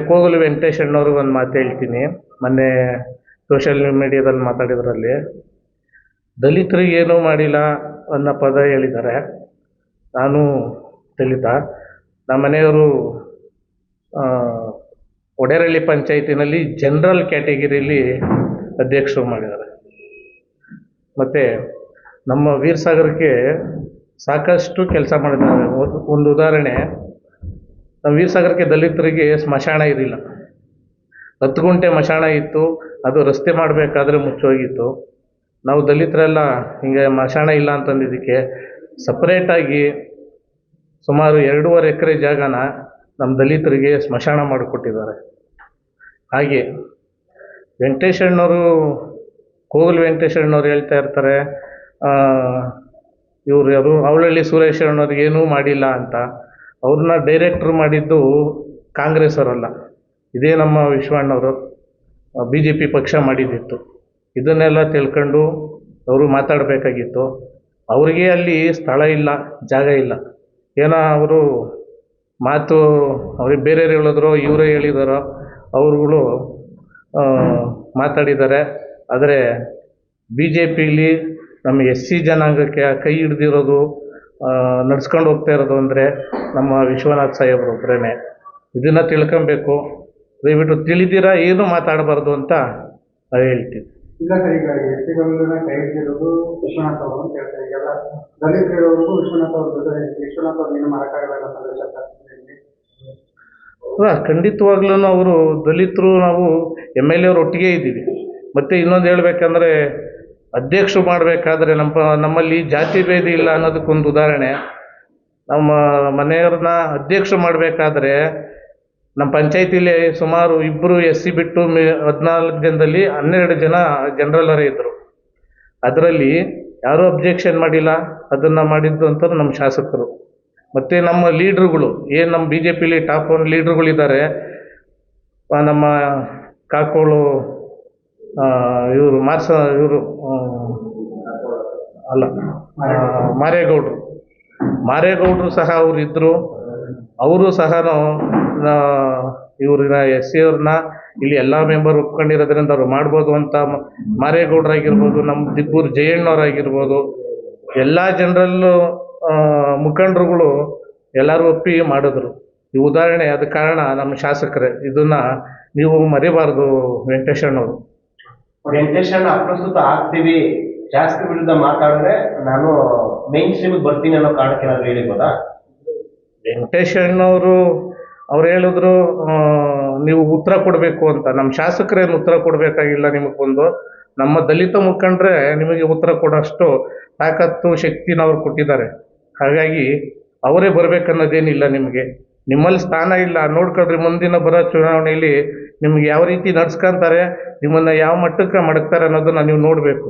ಕೋಗಲು ವೆಂಕಟೇಶ್ ಅಣ್ಣವ್ರಿಗೆ ಒಂದು ಮಾತು ಹೇಳ್ತೀನಿ. ಮೊನ್ನೆ ಸೋಷಿಯಲ್ ಮೀಡಿಯಾದಲ್ಲಿ ಮಾತಾಡಿದ್ರಲ್ಲಿ ದಲಿತರಿಗೆ ಏನೂ ಮಾಡಿಲ್ಲ ಅನ್ನೋ ಪದ ಹೇಳಿದ್ದಾರೆ. ನಾನು ದಲಿತ, ನಮ್ಮ ಮನೆಯವರು ಒಡೆರಳ್ಳಿ ಪಂಚಾಯತಿನಲ್ಲಿ ಜನರಲ್ ಕ್ಯಾಟಗಿರಿಯಲ್ಲಿ ಅಧ್ಯಕ್ಷರು ಮಾಡಿದ್ದಾರೆ. ಮತ್ತು ನಮ್ಮ ವೀರಸಾಗರಕ್ಕೆ ಸಾಕಷ್ಟು ಕೆಲಸ ಮಾಡಿದ್ದಾರೆ. ಒಂದು ಉದಾಹರಣೆ, ನಮ್ಮ ವೀರಸಾಗರಕ್ಕೆ ದಲಿತರಿಗೆ ಸ್ಮಶಾನ ಇರಲಿಲ್ಲ. 10 ಗುಂಟೆ ಸ್ಮಶಾನ ಇತ್ತು, ಅದು ರಸ್ತೆ ಮಾಡಬೇಕಾದ್ರೆ ಮುಚ್ಚೋಗಿತ್ತು. ನಾವು ದಲಿತರೆಲ್ಲ ಹಿಂಗೆ ಸ್ಮಶಾನ ಇಲ್ಲ ಅಂತಂದಿದ್ದಕ್ಕೆ ಸಪ್ರೇಟಾಗಿ ಸುಮಾರು 2.5 ಎಕರೆ ಜಾಗನ ನಮ್ಮ ದಲಿತರಿಗೆ ಸ್ಮಶಾನ ಮಾಡಿಕೊಟ್ಟಿದ್ದಾರೆ. ಹಾಗೆ ವೆಂಕಟೇಶಣ್ಣವರು, ಕೋಗಲು ವೆಂಕಟೇಶಣ್ಣವ್ರು ಹೇಳ್ತಾ ಇರ್ತಾರೆ, ಇವರು ಯಾರು ಅವಳಹಳ್ಳಿ ಸುರೇಶ್ ಅಣ್ಣವ್ರಿಗೆ ಏನೂ ಮಾಡಿಲ್ಲ ಅಂತ. ಅವ್ರನ್ನ ಡೈರೆಕ್ಟ್ರು ಮಾಡಿದ್ದು ಕಾಂಗ್ರೆಸ್ ಅವರಲ್ಲ, ಇದೇ ನಮ್ಮ ವಿಶ್ವಣ್ಣವರು BJP ಪಕ್ಷ ಮಾಡಿದ್ದಿತ್ತು. ಇದನ್ನೆಲ್ಲ ತಿಳ್ಕೊಂಡು ಅವರು ಮಾತಾಡಬೇಕಾಗಿತ್ತು. ಅವ್ರಿಗೆ ಅಲ್ಲಿ ಸ್ಥಳ ಇಲ್ಲ, ಜಾಗ ಇಲ್ಲ. ಏನೋ ಅವರು ಮಾತು ಅವ್ರಿಗೆ ಬೇರೆಯವ್ರು ಹೇಳಿದ್ರು, ಇವರೇ ಹೇಳಿದಾರೋ ಅವ್ರುಗಳು ಮಾತಾಡಿದ್ದಾರೆ. ಆದರೆ BJPಲಿ ನಮ್ಮ SC ಜನಾಂಗಕ್ಕೆ ಕೈ ಹಿಡ್ದಿರೋದು, ನಡ್ಸ್ಕೊಂಡು ಹೋಗ್ತಾ ಇರೋದು ಅಂದರೆ ನಮ್ಮ ವಿಶ್ವನಾಥ್ ಸಾಹೇಬ್ರು ಒಬ್ಬರೇ. ಇದನ್ನು ತಿಳ್ಕೊಬೇಕು. ದಯವಿಟ್ಟು ತಿಳಿದಿರ ಏನು ಮಾತಾಡಬಾರ್ದು ಅಂತ ನಾವು ಹೇಳ್ತೀವಿ. ಇಲ್ಲ ಸರ್, ಈಗ SCಗಳನ್ನ ಕೈ ಹಿಡಿದಿರೋದು ವಿಶ್ವನಾಥ್ ಅವರು ಅಂತ ಹೇಳ್ತಾರೆ. ಈಗೆಲ್ಲ ದಲಿತರು ಹೇಳೋರ್ಗು ವಿಶ್ವನಾಥ್ ಅವ್ರ ಜೊತೆ ವಿಶ್ವನಾಥ್ ಅವ್ರು ಏನು ಮಾಡೋಕ್ಕಾಗಲ್ಲ ಸಂದೇಶ. ಖಂಡಿತವಾಗ್ಲೂ ಅವರು ದಲಿತರು, ನಾವು MLA ಅವ್ರು ಒಟ್ಟಿಗೆ ಇದ್ದೀವಿ. ಮತ್ತು ಇನ್ನೊಂದು ಹೇಳ್ಬೇಕಂದ್ರೆ, ಅಧ್ಯಕ್ಷರು ಮಾಡಬೇಕಾದ್ರೆ ನಮ್ಮಲ್ಲಿ ಜಾತಿ ಭೇದ ಇಲ್ಲ ಅನ್ನೋದಕ್ಕೊಂದು ಉದಾಹರಣೆ. ನಮ್ಮ ಮನೆಯವ್ರನ್ನ ಅಧ್ಯಕ್ಷರು ಮಾಡಬೇಕಾದ್ರೆ ನಮ್ಮ ಪಂಚಾಯತಿಲಿ ಸುಮಾರು 2 SC ಬಿಟ್ಟು 14 ಜನದಲ್ಲಿ 12 ಜನ ಜನರಲ್ಲರೇ ಇದ್ದರು. ಅದರಲ್ಲಿ ಯಾರೂ ಅಬ್ಜೆಕ್ಷನ್ ಮಾಡಿಲ್ಲ. ಅದನ್ನು ಮಾಡಿದ್ದು ಅಂತ ನಮ್ಮ ಶಾಸಕರು. ಮತ್ತು ನಮ್ಮ ಲೀಡ್ರುಗಳು, ಏನು ನಮ್ಮ BJPಲಿ ಟಾಪ್ 1 ಲೀಡ್ರುಗಳಿದ್ದಾರೆ, ನಮ್ಮ ಕಾಕೋಳು ಇವರು ಮಾರೇಗೌಡರು ಸಹ ಅವರು ಇದ್ದರು. ಅವರು ಸಹ ಇವ್ರನ್ನ SC ಅವ್ರನ್ನ ಇಲ್ಲಿ ಎಲ್ಲ ಮೆಂಬರ್ ಒಪ್ಕೊಂಡಿರೋದ್ರಿಂದ ಅವ್ರು ಮಾಡ್ಬೋದು ಅಂತ ಮಾರೇಗೌಡರಾಗಿರ್ಬೋದು, ನಮ್ಮ ದಿಬ್ಬೂರು ಜಯಣ್ಣವರಾಗಿರ್ಬೋದು, ಎಲ್ಲ ಜನರಲ್ಲೂ ಮುಖಂಡರುಗಳು ಎಲ್ಲರೂ ಒಪ್ಪಿ ಮಾಡಿದ್ರು. ಈ ಉದಾಹರಣೆ ಅದು ಕಾರಣ ನಮ್ಮ ಶಾಸಕರೇ. ಇದನ್ನು ನೀವು ಮರಿಬಾರ್ದು ವೆಂಕಟೇಶಣ್ಣವರು. ವೆಂಕಟೇಶಣ್ಣ ಅಪ್ರಸ್ತುತ ಆಗ್ತೀವಿ, ಜಾಸ್ತಿ ವಿರುದ್ಧ ಮಾತಾಡಿದ್ರೆ ನಾನು ಮೇನ್ ಸ್ಟ್ರೀಮಿಗೆ ಬರ್ತೀನಿ ಅನ್ನೋ ಕಾರಣಕ್ಕೆ ಏನಾದ್ರು ಹೇಳಿಬೋದಾ? ವೆಂಕಟೇಶಣ್ಣವರು ಅವ್ರು ಹೇಳಿದ್ರು ನೀವು ಉತ್ತರ ಕೊಡಬೇಕು ಅಂತ. ನಮ್ಮ ಶಾಸಕರೇನು ಉತ್ತರ ಕೊಡಬೇಕಾಗಿಲ್ಲ. ನಿಮಗೊಂದು ನಮ್ಮ ದಲಿತ ಮುಖಂಡರೇ ನಿಮಗೆ ಉತ್ತರ ಕೊಡೋಷ್ಟು ತಾಕತ್ತು ಶಕ್ತಿನ ಅವ್ರು ಕೊಟ್ಟಿದ್ದಾರೆ. ಹಾಗಾಗಿ ಅವರೇ ಬರಬೇಕನ್ನೋದೇನಿಲ್ಲ. ನಿಮ್ಮಲ್ಲಿ ಸ್ಥಾನ ಇಲ್ಲ. ನೋಡ್ಕೊಳ್ರಿ, ಮುಂದಿನ ಬರೋ ಚುನಾವಣೆಯಲ್ಲಿ ನಿಮ್ಗೆ ಯಾವ ರೀತಿ ನಡ್ಸ್ಕೊಂತಾರೆ, ನಿಮ್ಮನ್ನು ಯಾವ ಮಟ್ಟಕ್ಕೆ ಮಡಗ್ತಾರೆ ಅನ್ನೋದನ್ನು ನೀವು ನೋಡಬೇಕು.